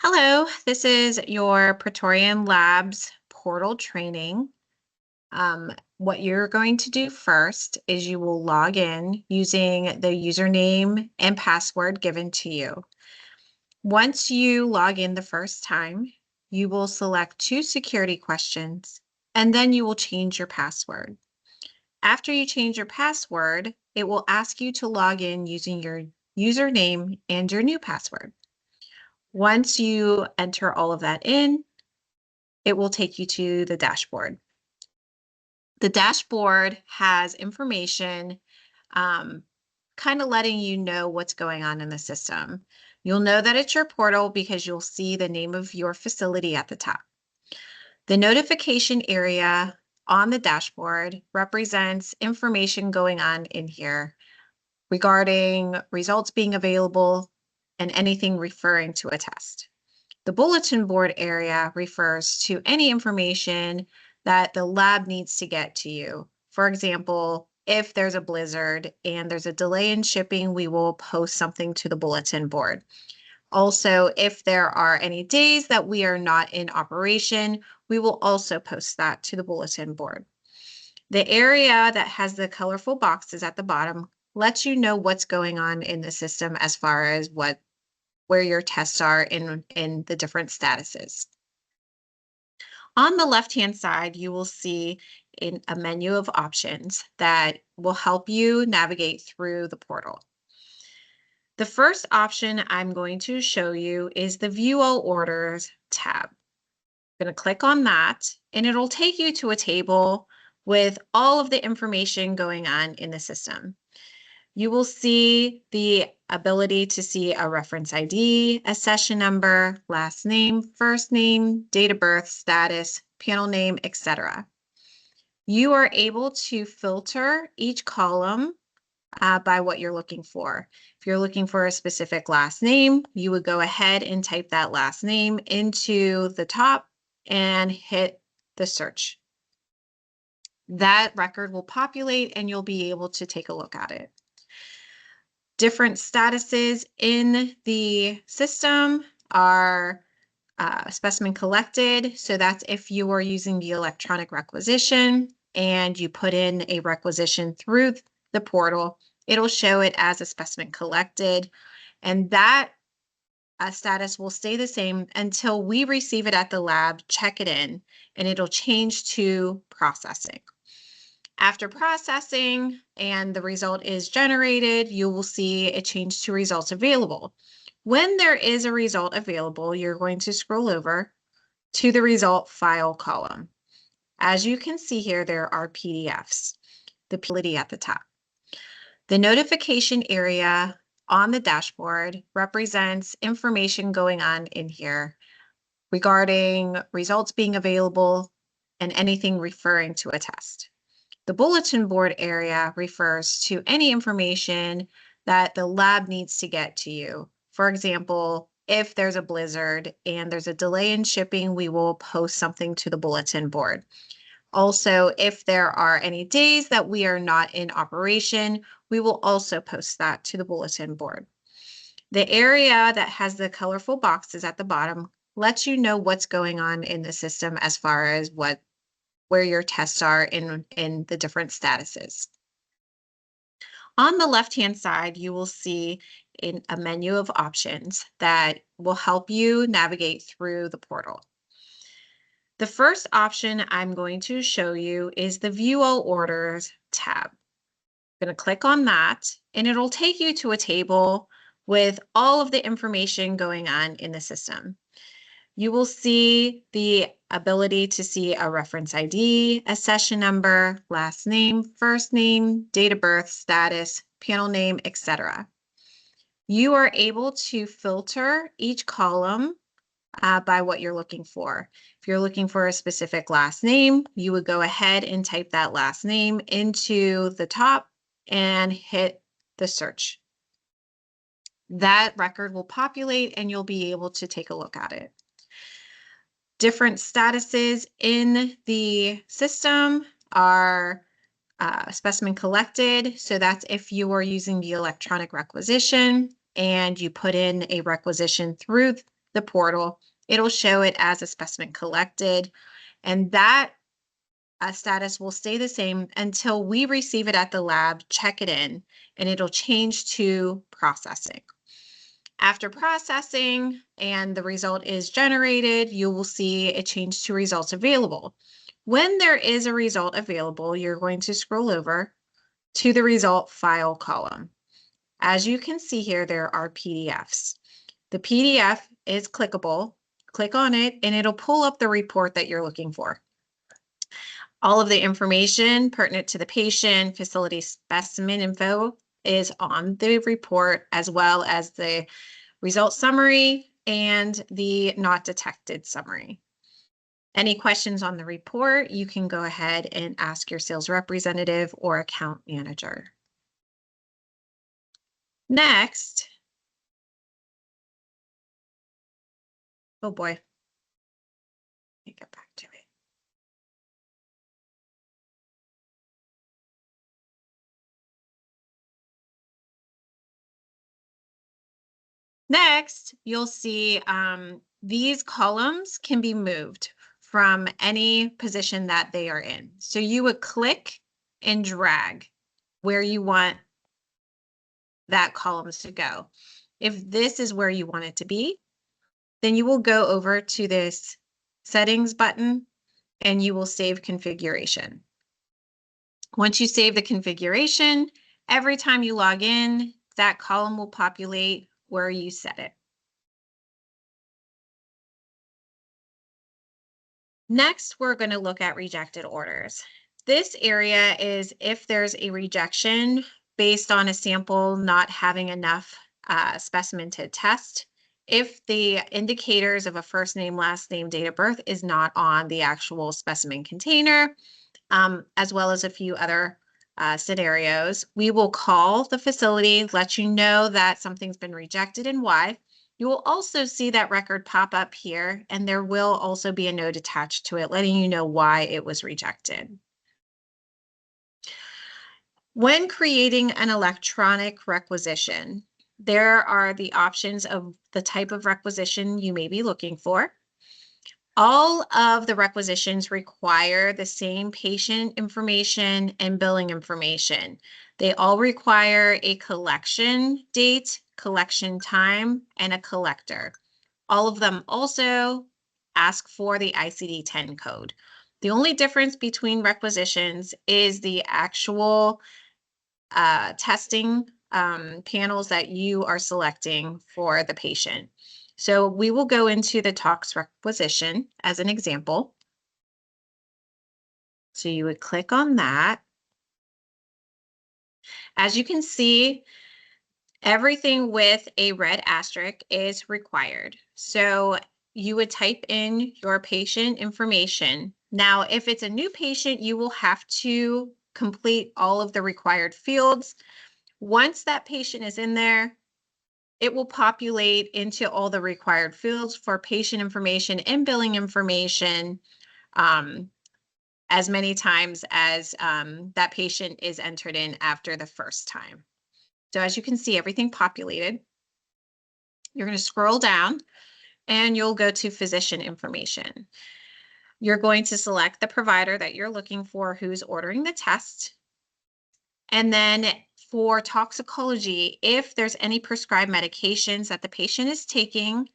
Hello, this is your Praetorian Labs portal training. What you're going to do first is you will log in using the username and password given to you. Once you log in the first time, you will select two security questions, and then you will change your password. After you change your password, it will ask you to log in using your username and your new password. Once you enter all of that in, it will take you to the dashboard. The dashboard has information kind of letting you know what's going on in the system. You'll know that it's your portal because you'll see the name of your facility at the top. The notification area on the dashboard represents information going on in here regarding results being available and anything referring to a test. The bulletin board area refers to any information that the lab needs to get to you. For example, if there's a blizzard and there's a delay in shipping, we will post something to the bulletin board. Also, if there are any days that we are not in operation, we will also post that to the bulletin board. The area that has the colorful boxes at the bottom lets you know what's going on in the system as far as where your tests are in the different statuses. On the left-hand side, you will see a menu of options that will help you navigate through the portal. The first option I'm going to show you is the View All Orders tab. I'm going to click on that, and it'll take you to a table with all of the information going on in the system. You will see the ability to see a reference ID, a session number, last name, first name, date of birth, status, panel name, etc. You are able to filter each column by what you're looking for. If you're looking for a specific last name, you would go ahead and type that last name into the top and hit the search. That record will populate and you'll be able to take a look at it. Different statuses in the system are specimen collected. So that's if you are using the electronic requisition and you put in a requisition through the portal, it'll show it as a specimen collected. And that status will stay the same until we receive it at the lab, check it in, and it'll change to processing. After processing and the result is generated, you will see it change to results available. When there is a result available, you're going to scroll over to the result file column. As you can see here, there are PDFs, the ability at the top. The notification area on the dashboard represents information going on in here regarding results being available and anything referring to a test. The bulletin board area refers to any information that the lab needs to get to you. For example, if there's a blizzard and there's a delay in shipping, we will post something to the bulletin board. Also, if there are any days that we are not in operation, we will also post that to the bulletin board. The area that has the colorful boxes at the bottom lets you know what's going on in the system as far as where your tests are in the different statuses. On the left-hand side, you will see a menu of options that will help you navigate through the portal. The first option I'm going to show you is the View All Orders tab. I'm going to click on that, and it'll take you to a table with all of the information going on in the system. You will see the ability to see a reference ID, a session number, last name, first name, date of birth, status, panel name, etc. You are able to filter each column by what you're looking for. If you're looking for a specific last name, you would go ahead and type that last name into the top and hit the search. That record will populate and you'll be able to take a look at it. Different statuses in the system are specimen collected. So that's if you are using the electronic requisition and you put in a requisition through the portal, it'll show it as a specimen collected, and that status will stay the same until we receive it at the lab, check it in, and it'll change to processing. After processing and the result is generated, you will see it change to results available. When there is a result available, you're going to scroll over to the result file column. As you can see here, there are PDFs. The PDF is clickable. Click on it and it'll pull up the report that you're looking for. All of the information pertinent to the patient, facility specimen info is on the report, as well as the result summary and the not detected summary. Any questions on the report, you can go ahead and ask your sales representative or account manager. Next, oh boy, let me get back to it. Next, you'll see these columns can be moved from any position that they are in. So you would click and drag where you want that column to go. If this is where you want it to be, then you will go over to this settings button and you will save configuration. Once you save the configuration, every time you log in, that column will populate where you set it. Next, we're going to look at rejected orders. This area is if there's a rejection based on a sample not having enough specimen to test, if the indicators of a first name, last name, date of birth is not on the actual specimen container, as well as a few other scenarios, we will call the facility, let you know that something's been rejected and why. You will also see that record pop up here, and there will also be a note attached to it letting you know why it was rejected. When creating an electronic requisition, there are the options of the type of requisition you may be looking for. All of the requisitions require the same patient information and billing information. They all require a collection date, collection time, and a collector. All of them also ask for the ICD-10 code. The only difference between requisitions is the actual testing panels that you are selecting for the patient. So we will go into the tox requisition as an example. So you would click on that. As you can see, everything with a red asterisk is required. So you would type in your patient information. Now, if it's a new patient, you will have to complete all of the required fields. Once that patient is in there, it will populate into all the required fields for patient information and billing information as many times as that patient is entered in after the first time. So as you can see, everything populated. You're going to scroll down and you'll go to physician information. You're going to select the provider that you're looking for who's ordering the test. And then for toxicology, if there's any prescribed medications that the patient is taking,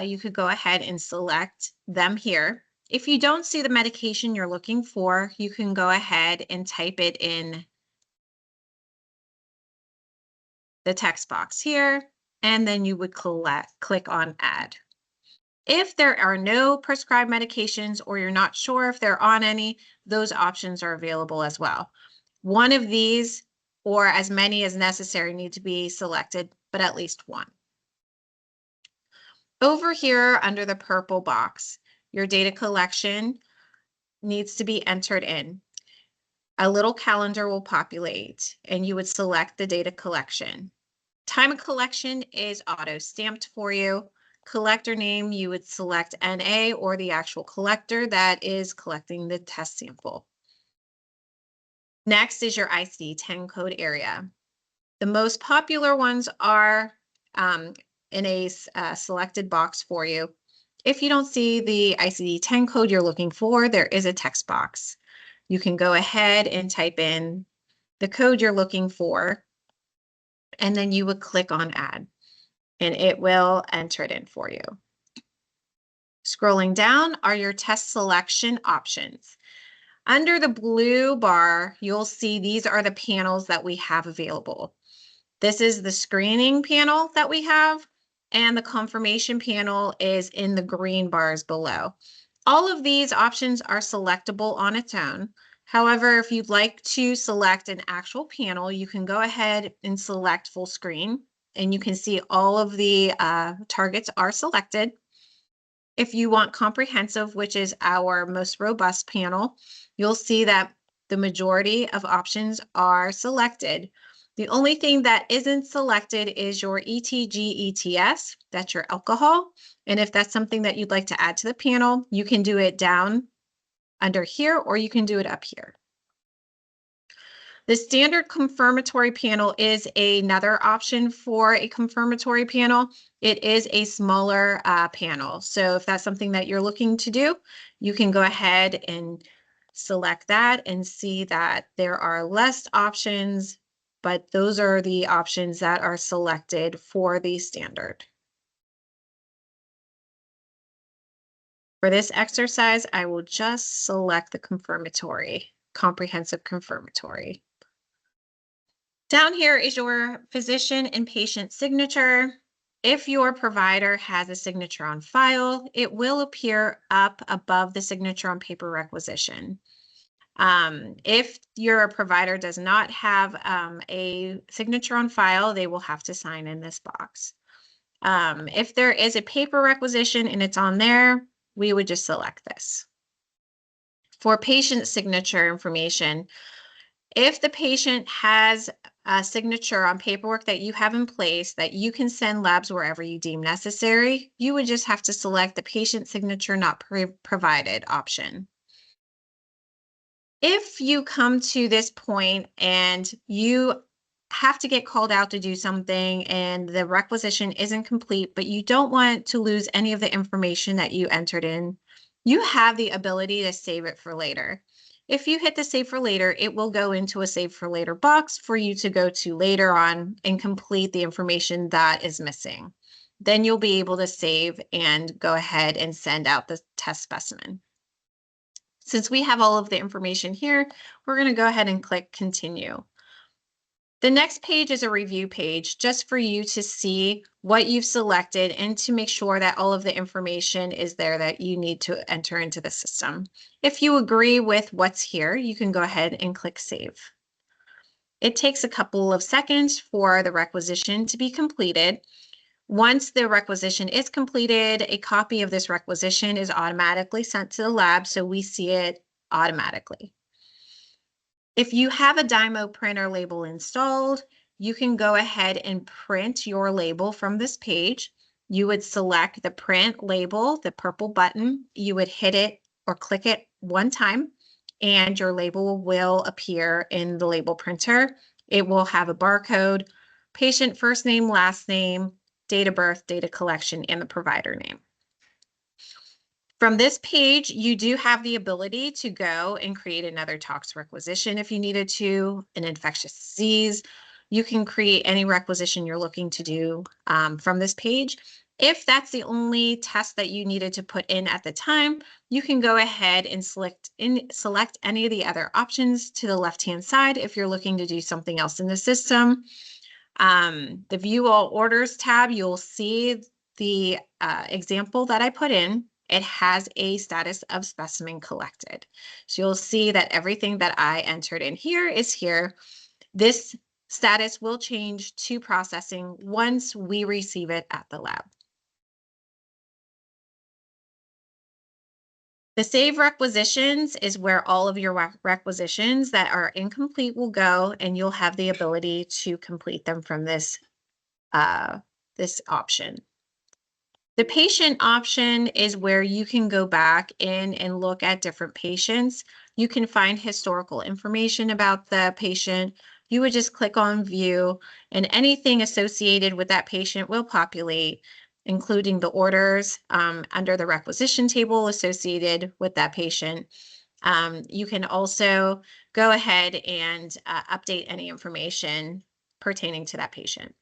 you could go ahead and select them here. If you don't see the medication you're looking for, you can go ahead and type it in the text box here, and then you would click on add. If there are no prescribed medications or you're not sure if they're on any, those options are available as well. One of these or as many as necessary need to be selected, but at least one. Over here under the purple box, your data collection needs to be entered in. A little calendar will populate and you would select the data collection. Time of collection is auto-stamped for you. Collector name, you would select NA or the actual collector that is collecting the test sample. Next is your ICD-10 code area. The most popular ones are in a selected box for you. If you don't see the ICD-10 code you're looking for, there is a text box. You can go ahead and type in the code you're looking for, and then you would click on Add, and it will enter it in for you. Scrolling down are your test selection options. Under the blue bar, you'll see these are the panels that we have available. This is the screening panel that we have, and the confirmation panel is in the green bars below. All of these options are selectable on its own. However, if you'd like to select an actual panel, you can go ahead and select full screen, and you can see all of the targets are selected. If you want comprehensive, which is our most robust panel, you'll see that the majority of options are selected. The only thing that isn't selected is your ETG/ETS, that's your alcohol. And if that's something that you'd like to add to the panel, you can do it down under here, or you can do it up here. The standard confirmatory panel is another option for a confirmatory panel. It is a smaller panel. So if that's something that you're looking to do, you can go ahead and select that and see that there are less options, but those are the options that are selected for the standard. For this exercise, I will just select the confirmatory, comprehensive confirmatory. Down here is your physician and patient signature. If your provider has a signature on file, it will appear up above the signature on paper requisition. If your provider does not have a signature on file, they will have to sign in this box. If there is a paper requisition and it's on there, we would just select this. For patient signature information, if the patient has a signature on paperwork that you have in place that you can send labs wherever you deem necessary, you would just have to select the patient signature not provided option. If you come to this point and you have to get called out to do something and the requisition isn't complete, but you don't want to lose any of the information that you entered in, you have the ability to save it for later. If you hit the save for later, it will go into a save for later box for you to go to later on and complete the information that is missing. Then you'll be able to save and go ahead and send out the test specimen. Since we have all of the information here, we're going to go ahead and click continue. The next page is a review page just for you to see what you've selected and to make sure that all of the information is there that you need to enter into the system. If you agree with what's here, you can go ahead and click save. It takes a couple of seconds for the requisition to be completed. Once the requisition is completed, a copy of this requisition is automatically sent to the lab, so we see it automatically. If you have a Dymo printer label installed, you can go ahead and print your label from this page. You would select the print label, the purple button. You would hit it or click it one time, and your label will appear in the label printer. It will have a barcode, patient first name, last name, date of birth, date of collection, and the provider name. From this page, you do have the ability to go and create another tox requisition if you needed to, an infectious disease. You can create any requisition you're looking to do from this page. If that's the only test that you needed to put in at the time, you can go ahead and select any of the other options to the left-hand side if you're looking to do something else in the system. The View All Orders tab, you'll see the example that I put in. It has a status of specimen collected. So you'll see that everything that I entered in here is here. This status will change to processing once we receive it at the lab. The Save Requisitions is where all of your requisitions that are incomplete will go, and you'll have the ability to complete them from this option. The patient option is where you can go back in and look at different patients. You can find historical information about the patient. you would just click on view, and anything associated with that patient will populate, including the orders under the requisition table associated with that patient. You can also go ahead and update any information pertaining to that patient.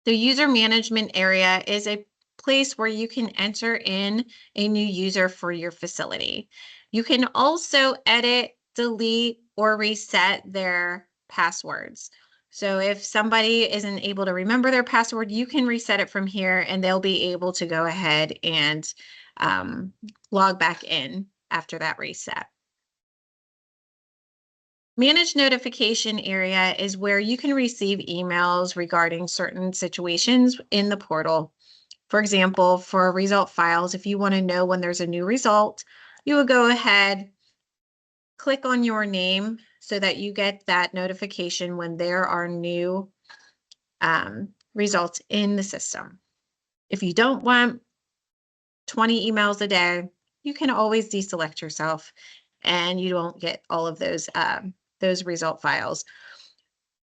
The user management area is a place where you can enter in a new user for your facility. You can also edit, delete, or reset their passwords. So if somebody isn't able to remember their password, you can reset it from here and they'll be able to go ahead and log back in after that reset. Manage notification area is where you can receive emails regarding certain situations in the portal. For example, for result files, if you want to know when there's a new result, you would go ahead, click on your name so that you get that notification when there are new results in the system. If you don't want 20 emails a day, you can always deselect yourself and you don't get all of those result files.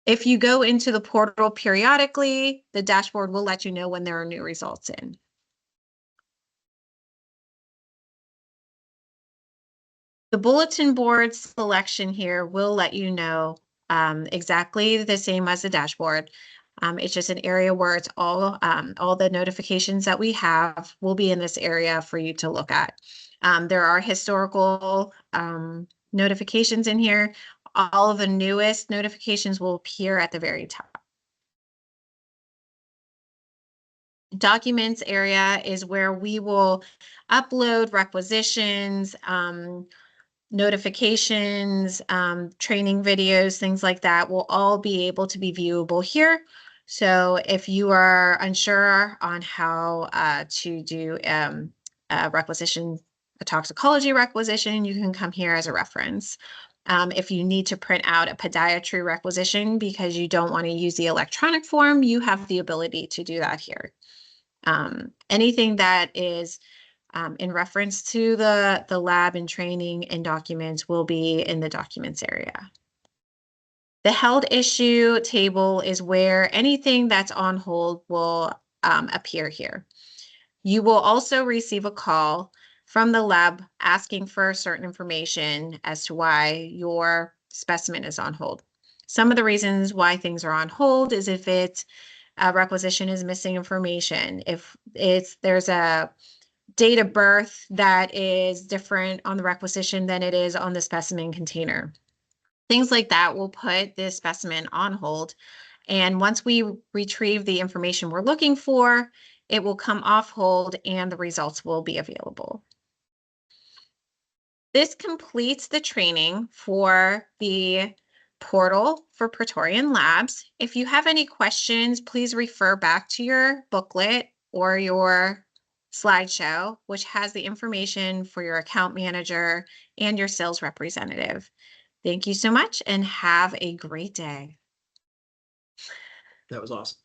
If you go into the portal periodically, the dashboard will let you know when there are new results in. The bulletin board selection here will let you know exactly the same as the dashboard. It's just an area where it's all the notifications that we have will be in this area for you to look at. There are historical notifications in here. All of the newest notifications will appear at the very top. Documents area is where we will upload requisitions, notifications, training videos, things like that will all be able to be viewable here. So if you are unsure on how to do a requisition, a toxicology requisition, you can come here as a reference. If you need to print out a podiatry requisition because you don't want to use the electronic form, you have the ability to do that here. Anything that is in reference to the lab and training and documents will be in the documents area. The held issue table is where anything that's on hold will appear here. You will also receive a call from the lab asking for certain information as to why your specimen is on hold. Some of the reasons why things are on hold is if it's a requisition is missing information, if there's a date of birth that is different on the requisition than it is on the specimen container. Things like that will put this specimen on hold. And once we retrieve the information we're looking for, it will come off hold and the results will be available. This completes the training for the portal for Praetorian Labs. If you have any questions, please refer back to your booklet or your slideshow, which has the information for your account manager and your sales representative. Thank you so much and have a great day. That was awesome.